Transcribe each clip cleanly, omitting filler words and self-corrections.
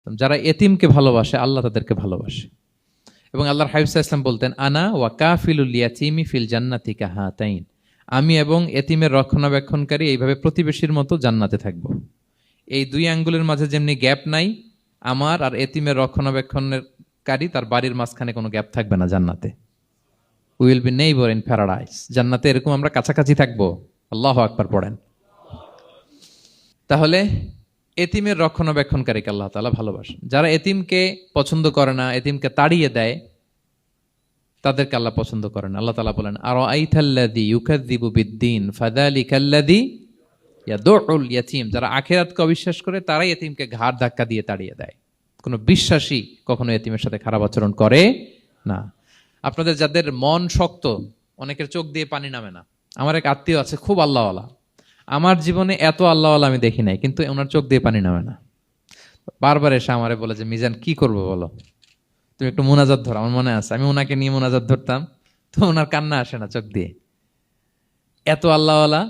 যারা এতিমকে ভালোবাসে আল্লাহ তাদেরকে ভালোবাসে। এবং আল্লাহর হাবিব সাল্লাল্লাহু আলাইহি ওয়াসাল্লাম বলতেন, আনা ওয়া কাফিলুল ইয়াতীমি ফিল জান্নাতি কাহাতাইন, আমি এবং এতিমের রক্ষণাবেক্ষণকারী এইভাবে প্রতিবেশীর মতো জান্নাতে থাকব। এই দুই আঙ্গুলের মাঝে যেমনি গ্যাপ নাই, আমার আর এতিমের রক্ষণাবেক্ষণকারী তার বাড়ির মাঝখানে কোনো গ্যাপ থাকবে না জান্নাতে। Will be neighbour in paradise. জান্নাতে এরকম আমরা কাছাকাছি থাকবো। আল্লাহু আকবার পড়েন। তাহলে এতিমের রক্ষণাবেক্ষণকারীকে আল্লাহ তাআলা ভালোবাসেন। যারা এতিমকে পছন্দ করে না, এতিমকে তাড়িয়ে দেয়, তাদেরকে আল্লাহ পছন্দ করেন। আল্লাহ তাআলা বলেন, আরাআইতাল্লাযী ইউকাযযিবু বিদ্দীন ফাযালিকাল্লাযী ইয়াদুউল ইয়াতীম। যারা আখিরাতকে অবিশ্বাস করে তারাই এতিমকে ঘাড় ধাক্কা দিয়ে তাড়িয়ে দেয়। কোনো বিশ্বাসী কখনো এতিমের সাথে খারাপ আচরণ করে না। আপনাদের যাদের মন শক্ত, অনেকের চোখ দিয়ে পানি নামে না। আমার এক আত্মীয় আছে, খুব আল্লাহওয়ালা। আমার জীবনে এত আল্লাহওয়ালা আমি দেখি নাই, কিন্তু ওনার চোখ দিয়ে পানি নামে না। বারবার এসে আমারে বলে যে, মিজান কি করবো বলো, তুমি একটু মোনাজাত ধরো। আমার মনে আছে আমি ওনাকে নিয়ে মোনাজাত ধরতাম, তো ওনার কান্না আসে না চোখ দিয়ে। এত আল্লাহওয়ালা,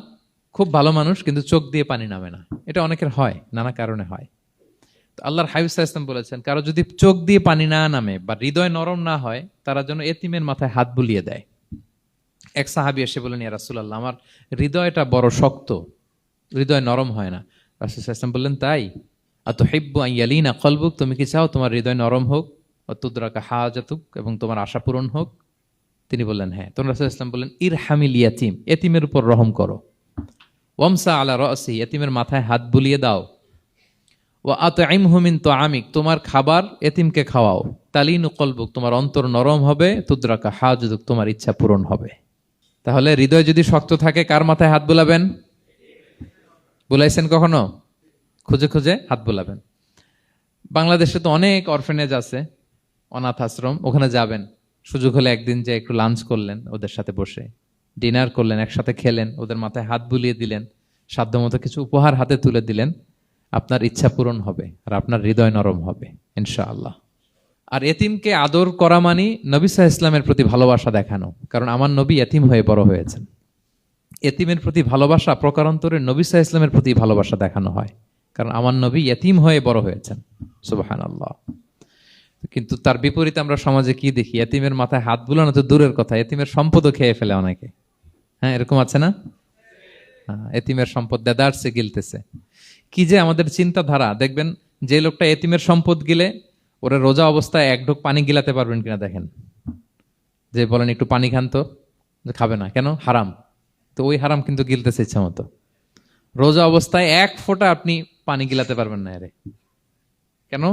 খুব ভালো মানুষ, কিন্তু চোখ দিয়ে পানি নামে না। এটা অনেকের হয়, নানা কারণে হয়। তো আল্লাহর হাবিব সাল্লাল্লাহু আলাইহি ওয়াসাল্লাম বলেছেন, কারো যদি চোখ দিয়ে পানি না নামে বা হৃদয় নরম না হয়, তারা যেন এতিমের মাথায় হাত বুলিয়ে দেয়। এক সাহাবী এসে বলেন, ইয়া রাসূলুল্লাহ, আমার হৃদয়টা বড় শক্ত, হৃদয় নরম হয় না। রাসূল সাল্লাল্লাহু আলাইহি ওয়াসাল্লাম বললেন, তাই? আতুহিব্বু আন ইয়ালিনা কলবুক, তুমি কি চাও তোমার হৃদয় নরম হোক, ওয়া তুদরাকা হাজাতুক, এবং তোমার আশা পূরণ হোক? তিনি বললেন, হ্যাঁ। তখন রাসূল সাল্লাল্লাহু আলাইহি ওয়াসাল্লাম বললেন, ইরহামিল ইয়াতীম, এতিমের উপর রহম করো। ওয়ামসা আলা রাসি, এতিমের মাথায় হাত বুলিয়ে দাও। ওয়া আতইমহু মিন তুআমিক, তোমার খাবার এতিমকে খাওয়াও। তালিনু কলবুক, তোমার অন্তর নরম হবে। তুদরাকা হাজাতুক, তোমার ইচ্ছা পূরণ হবে। তাহলে হৃদয় যদি শক্ত থাকে, কার মাথায় হাত বুলাবেন? বুলাইছেন কখনো? খুঁজে খুঁজে হাত বুলাবেন। বাংলাদেশে তো অনেক অরফেনেজ আছে, অনাথ আশ্রম, ওখানে যাবেন। সুযোগ হলে একদিন যে একটু লাঞ্চ করলেন ওদের সাথে বসে, ডিনার করলেন, একসাথে খেলেন, ওদের মাথায় হাত বুলিয়ে দিলেন, সাধ্যমতো কিছু উপহার হাতে তুলে দিলেন, আপনার ইচ্ছা পূরণ হবে আর আপনার হৃদয় নরম হবে ইনশাআল্লাহ। আর এতিমকে আদর করা মানে নবী সাল্লাল্লাহু আলাইহি ওয়াসাল্লামের প্রতি ভালোবাসা দেখানো। কারণ আমার নবী এতিম হয়ে বড় হয়েছেন। এতিমের প্রতি ভালোবাসা প্রকারান্তরে নবী সাল্লাল্লাহু আলাইহি ওয়াসাল্লামের প্রতি ভালোবাসা দেখানো হয়, কারণ আমার নবী এতিম হয়ে বড় হয়েছেন। সুবহানাল্লাহ। কিন্তু তার বিপরীতে আমরা সমাজে কি দেখি? এতিমের মাথায় হাত বুলানো তো দূরের কথা, এতিমের সম্পদও খেয়ে ফেলে অনেকে। হ্যাঁ, এরকম আছে না? এতিমের সম্পদ দেদারসে গিলতেছে। কি যে আমাদের চিন্তাধারা! দেখবেন, যে লোকটা এতিমের সম্পদ গিলে, ওরা রোজা অবস্থায় এক ঢোক পানি গিলাতে পারবেন কিনা দেখেন। যে বলেন একটু পানি খান তো, খাবে না কেন? হারাম। তো ওই হারাম কিন্তু গিলতেছে ইচ্ছা মতো। রোজা অবস্থায় এক ফোঁটা আপনি পানি গিলাতে পারবেন না। এরে কেন?